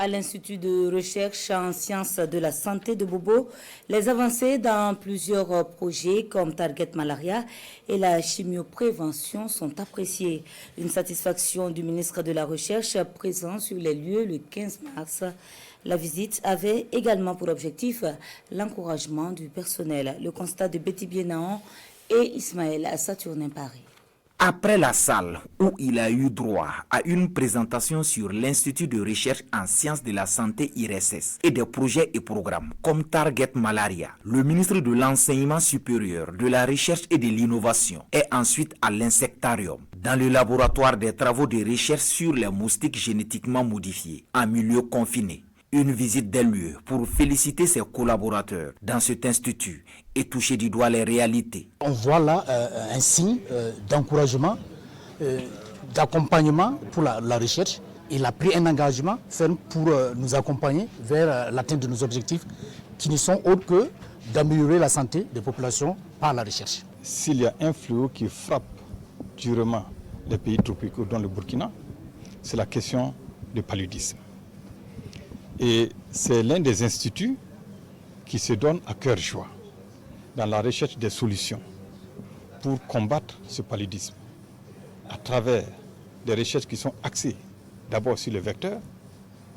À l'Institut de recherche en sciences de la santé de Bobo, les avancées dans plusieurs projets comme Target Malaria et la chimioprévention sont appréciées. Une satisfaction du ministre de la Recherche présent sur les lieux le 15 mars. La visite avait également pour objectif l'encouragement du personnel. Le constat de Betty Bienaon et Ismaël Saturnin Paris. Après la salle où il a eu droit à une présentation sur l'Institut de recherche en sciences de la santé IRSS et des projets et programmes comme Target Malaria, le ministre de l'Enseignement supérieur, de la Recherche et de l'Innovation est ensuite à l'Insectarium, dans le laboratoire des travaux de recherche sur les moustiques génétiquement modifiés en milieu confiné. Une visite des lieux pour féliciter ses collaborateurs dans cet institut et toucher du doigt les réalités. On voit là un signe d'encouragement, d'accompagnement pour la recherche. Il a pris un engagement ferme pour nous accompagner vers l'atteinte de nos objectifs qui ne sont autres que d'améliorer la santé des populations par la recherche. S'il y a un fléau qui frappe durement les pays tropicaux, dont le Burkina, c'est la question du paludisme. Et c'est l'un des instituts qui se donne à cœur joie dans la recherche des solutions pour combattre ce paludisme à travers des recherches qui sont axées d'abord sur le vecteur,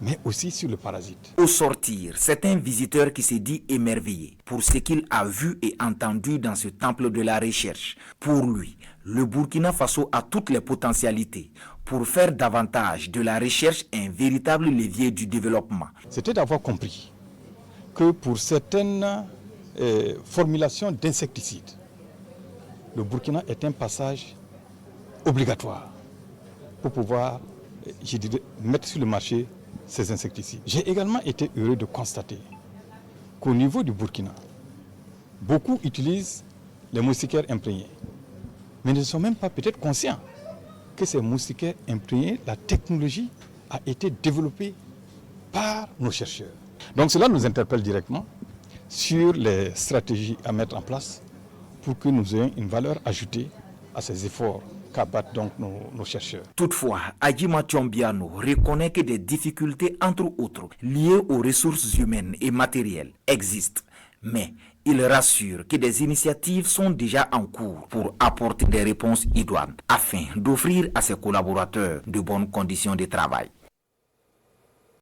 mais aussi sur le parasite. Au sortir, c'est un visiteur qui s'est dit émerveillé pour ce qu'il a vu et entendu dans ce temple de la recherche. Pour lui, le Burkina Faso a toutes les potentialités pour faire davantage de la recherche un véritable levier du développement. C'était d'avoir compris que pour certaines formulations d'insecticides, le Burkina est un passage obligatoire pour pouvoir, je dirais, mettre sur le marché ces insecticides. J'ai également été heureux de constater qu'au niveau du Burkina, beaucoup utilisent les moustiquaires imprégnés, mais ne sont même pas peut-être conscients que ces moustiquaires imprégnés, la technologie a été développée par nos chercheurs. Donc cela nous interpelle directement sur les stratégies à mettre en place pour que nous ayons une valeur ajoutée à ces efforts qu'abattent donc nos chercheurs. Toutefois, Adjima Thiombiano reconnaît que des difficultés, entre autres, liées aux ressources humaines et matérielles, existent. Mais il rassure que des initiatives sont déjà en cours pour apporter des réponses idoines afin d'offrir à ses collaborateurs de bonnes conditions de travail.